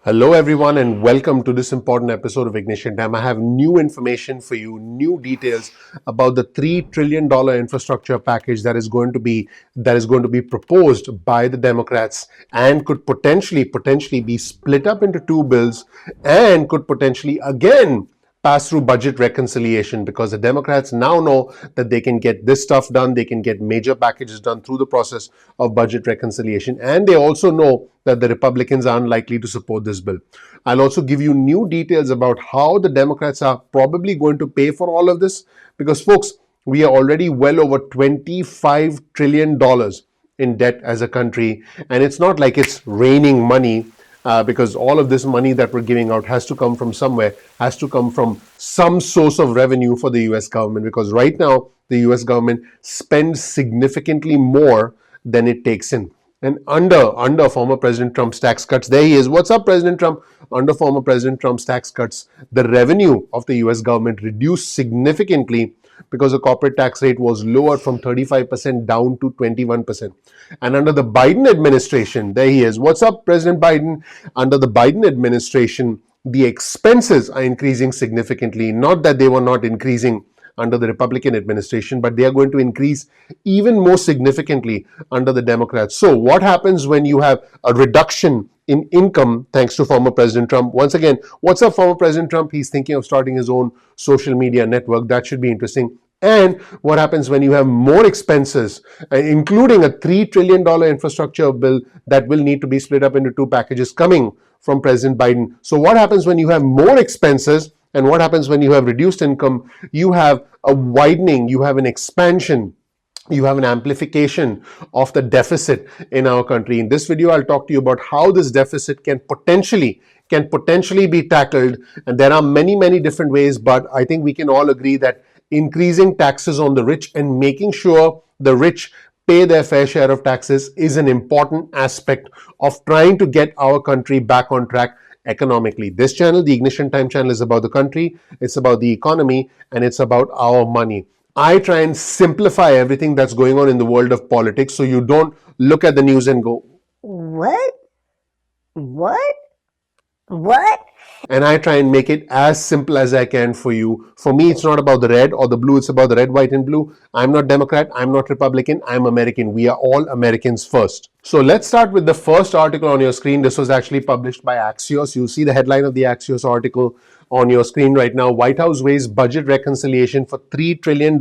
Hello, everyone, and welcome to this important episode of Ignition Time. I have new information for you, new details about the $3 trillion infrastructure package that is going to be proposed by the Democrats and could potentially be split up into two bills and could potentially again pass through budget reconciliation, because the Democrats now know that they can get this stuff done, they can get major packages done through the process of budget reconciliation, and they also know that the Republicans are unlikely to support this bill. I'll also give you new details about how the Democrats are probably going to pay for all of this, because folks, we are already well over $25 trillion in debt as a country, and it's not like it's raining money. Because all of this money that we're giving out has to come from somewhere, has to come from some source of revenue for the US government, because right now the US government spends significantly more than it takes in. And under former President Trump's tax cuts, there he is. What's up, President Trump? Under former President Trump's tax cuts, the revenue of the US government reduced significantly because the corporate tax rate was lowered from 35% down to 21%. And under the Biden administration, there he is. What's up, President Biden? Under the Biden administration, the expenses are increasing significantly. Not that they were not increasing under the Republican administration, but they are going to increase even more significantly under the Democrats. So what happens when you have a reduction in income thanks to former President Trump? Once again, what's up, former President Trump? He's thinking of starting his own social media network. That should be interesting. And what happens when you have more expenses, including a $3 trillion infrastructure bill that will need to be split up into two packages coming from President Biden? So what happens when you have more expenses, and what happens when you have reduced income? You have a widening, you have an expansion, you have an amplification of the deficit in our country. In this video, I'll talk to you about how this deficit can potentially be tackled. And there are many different ways, but I think we can all agree that increasing taxes on the rich and making sure the rich pay their fair share of taxes is an important aspect of trying to get our country back on track economically. This channel, the Ignition Time channel, is about the country, it's about the economy, and it's about our money. I try and simplify everything that's going on in the world of politics so you don't look at the news and go, What? And I try and make it as simple as I can for you. For me, it's not about the red or the blue, it's about the red, white, and blue. I'm not Democrat, I'm not Republican, I'm American. We are all Americans first. So let's start with the first article on your screen. This was actually published by Axios. You'll see the headline of the Axios article on your screen right now. White House weighs budget reconciliation for $3 trillion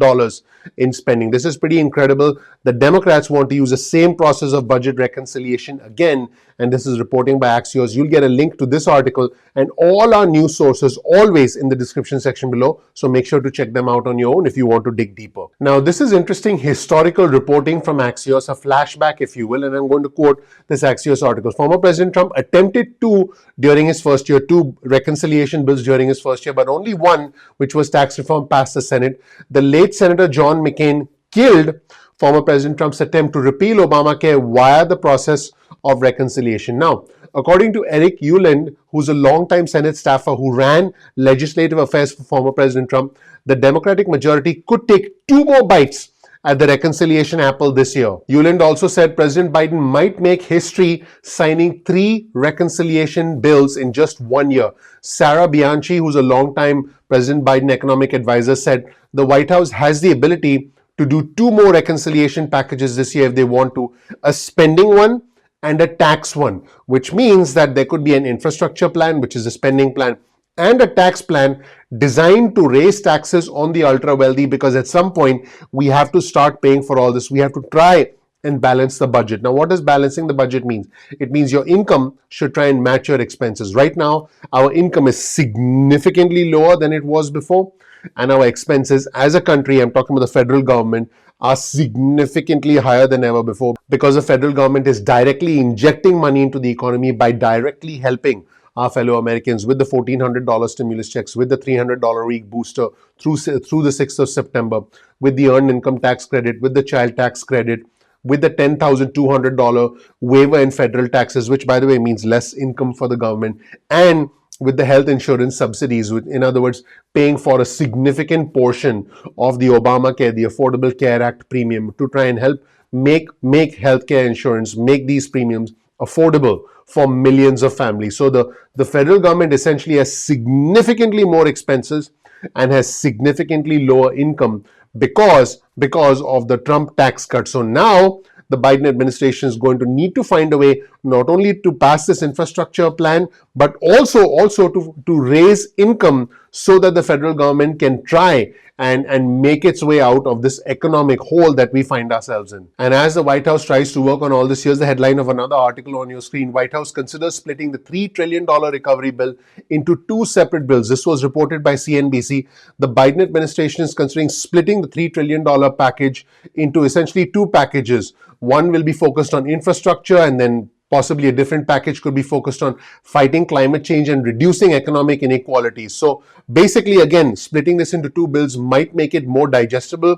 in spending. This is pretty incredible. The Democrats want to use the same process of budget reconciliation again, and this is reporting by Axios. You'll get a link to this article and all our news sources always in the description section below, so make sure to check them out on your own if you want to dig deeper. Now, this is interesting historical reporting from Axios, a flashback, if you will, and I'm going to quote this Axios article. Former President Trump attempted two reconciliation bills during his first year, but only one, which was tax reform, passed the Senate. The late Senator John McCain killed former President Trump's attempt to repeal Obamacare via the process of reconciliation. Now, according to Eric Ueland, who's a longtime Senate staffer who ran legislative affairs for former President Trump, the Democratic majority could take two more bites at the reconciliation apple this year. Ueland also said President Biden might make history signing 3 reconciliation bills in just 1 year. Sarah Bianchi, who's a longtime President Biden economic advisor, said the White House has the ability to do 2 more reconciliation packages this year if they want to, a spending one and a tax one, which means that there could be an infrastructure plan, which is a spending plan, and a tax plan designed to raise taxes on the ultra wealthy, because at some point we have to start paying for all this. We have to try and balance the budget. Now, what does balancing the budget mean? It means your income should try and match your expenses. Right now, our income is significantly lower than it was before, and our expenses as a country, I'm talking about the federal government, are significantly higher than ever before, because the federal government is directly injecting money into the economy by directly helping our fellow Americans with the $1,400 stimulus checks, with the $300 a week booster through the 6th of September, with the earned income tax credit, with the child tax credit, with the $10,200 waiver in federal taxes, which by the way means less income for the government, and with the health insurance subsidies, in other words, paying for a significant portion of the Obamacare, the Affordable Care Act premium, to try and help make healthcare insurance, make these premiums affordable for millions of families. So the federal government essentially has significantly more expenses and has significantly lower income because of the Trump tax cut. So now the Biden administration is going to need to find a way not only to pass this infrastructure plan, but also to raise income so that the federal government can try and make its way out of this economic hole that we find ourselves in. And as the White House tries to work on all this, here's the headline of another article on your screen. White House considers splitting the $3 trillion recovery bill into two separate bills. This was reported by CNBC. The Biden administration is considering splitting the $3 trillion package into essentially two packages. One will be focused on infrastructure, and then possibly a different package could be focused on fighting climate change and reducing economic inequalities. So basically, again, splitting this into two bills might make it more digestible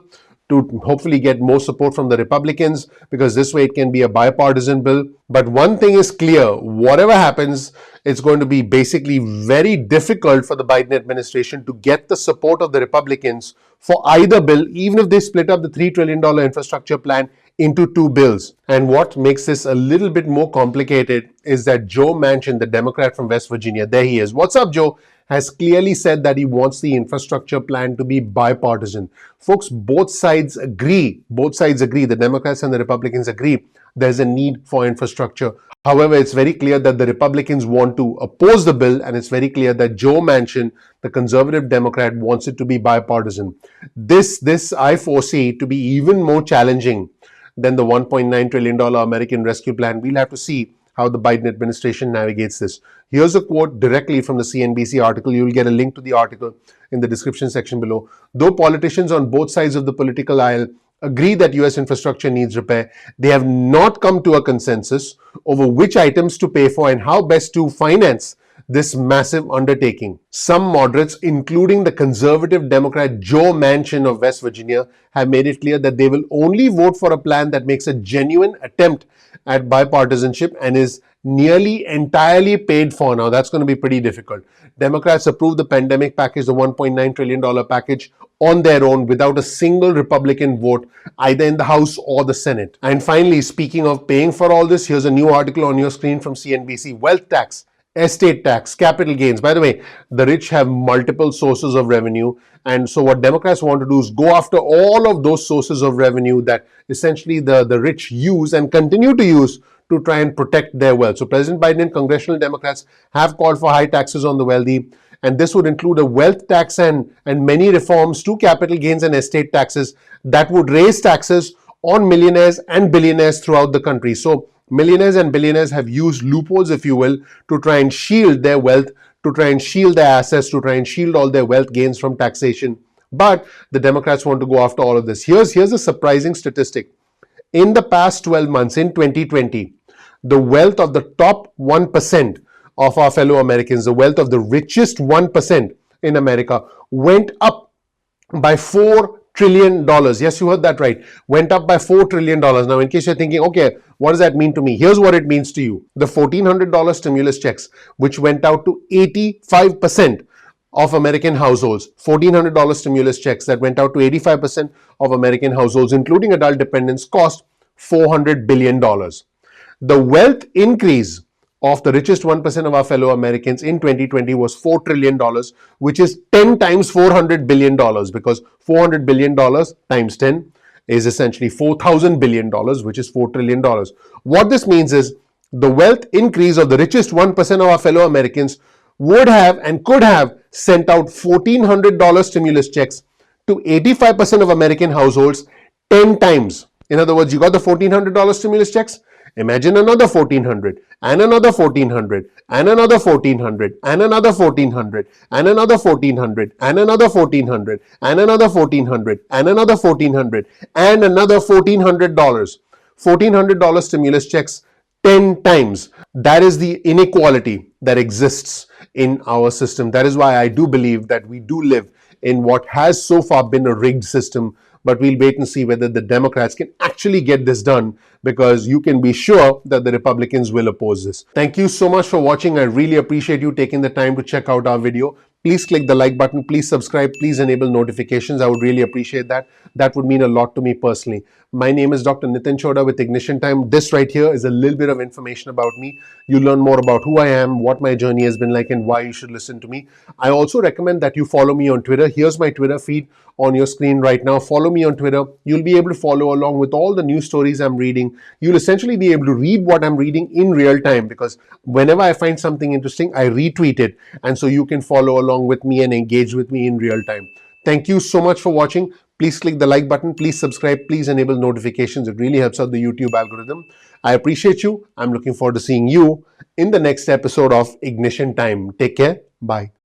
to hopefully get more support from the Republicans, because this way it can be a bipartisan bill. But one thing is clear, whatever happens, it's going to be basically very difficult for the Biden administration to get the support of the Republicans for either bill, even if they split up the $3 trillion infrastructure plan into two bills. And what makes this a little bit more complicated is that Joe Manchin, the Democrat from West Virginia, there he is. What's up, Joe? Has clearly said that he wants the infrastructure plan to be bipartisan. Folks, both sides agree. The Democrats and the Republicans agree there's a need for infrastructure. However, it's very clear that the Republicans want to oppose the bill, and it's very clear that Joe Manchin, the conservative Democrat, wants it to be bipartisan. This I foresee to be even more challenging than the $1.9 trillion American Rescue Plan. We'll have to see how the Biden administration navigates this. Here's a quote directly from the CNBC article. You'll get a link to the article in the description section below. Though politicians on both sides of the political aisle agree that US infrastructure needs repair, they have not come to a consensus over which items to pay for and how best to finance this massive undertaking. Some moderates, including the conservative Democrat Joe Manchin of West Virginia, have made it clear that they will only vote for a plan that makes a genuine attempt at bipartisanship and is nearly entirely paid for. Now, that's going to be pretty difficult. Democrats approved the pandemic package, the $1.9 trillion package, on their own without a single Republican vote, either in the House or the Senate. And finally, speaking of paying for all this, here's a new article on your screen from CNBC. Wealth tax, estate tax, capital gains. By the way, the rich have multiple sources of revenue. And so what Democrats want to do is go after all of those sources of revenue that essentially the rich use and continue to use to try and protect their wealth. So President Biden and congressional Democrats have called for high taxes on the wealthy. And this would include a wealth tax and many reforms to capital gains and estate taxes that would raise taxes on millionaires and billionaires throughout the country. So millionaires and billionaires have used loopholes, if you will, to try and shield their wealth, to try and shield their assets, to try and shield all their wealth gains from taxation. But the Democrats want to go after all of this. Here's a surprising statistic. In the past 12 months, in 2020, the wealth of the top 1% of our fellow Americans, the wealth of the richest 1% in America, went up by $4 trillion. Yes, you heard that right. Went up by $4 trillion. Now, in case you're thinking, okay, what does that mean to me? Here's what it means to you. The $1,400 stimulus checks, which went out to 85% of American households, $1,400 stimulus checks that went out to 85% of American households, including adult dependents, cost $400 billion. The wealth increase of the richest 1% of our fellow Americans in 2020 was $4 trillion, which is 10 times $400 billion, because $400 billion times 10 is essentially $4,000 billion, which is $4 trillion. What this means is the wealth increase of the richest 1% of our fellow Americans would have and could have sent out $1,400 stimulus checks to 85% of American households 10 times. In other words, you got the $1,400 stimulus checks. Imagine another 1,400 and another 1,400 and another 1,400 and another 1,400 and another 1,400 and another 1,400 and another 1,400 and another 1,400 and another $1,400. $1,400 stimulus checks 10 times. That is the inequality that exists in our system. That is why I do believe that we do live in what has so far been a rigged system. But we'll wait and see whether the Democrats can actually get this done, because you can be sure that the Republicans will oppose this. Thank you so much for watching. I really appreciate you taking the time to check out our video. please click the like button, please subscribe, please enable notifications. I would really appreciate that. That would mean a lot to me personally. My name is Dr. Nitin Chhoda with Ignition Time. This right here is a little bit of information about me. You learn more about who I am, what my journey has been like, and why you should listen to me. I also recommend that you follow me on Twitter. Here's my Twitter feed on your screen right now. Follow me on Twitter. You'll be able to follow along with all the news stories I'm reading. You'll essentially be able to read what I'm reading in real time, because whenever I find something interesting, I retweet it. And so you can follow along with me and engage with me in real time. Thank you so much for watching. Please click the like button. Please subscribe. Please enable notifications. It really helps out the YouTube algorithm. I appreciate you. I'm looking forward to seeing you in the next episode of Ignition Time. Take care. Bye.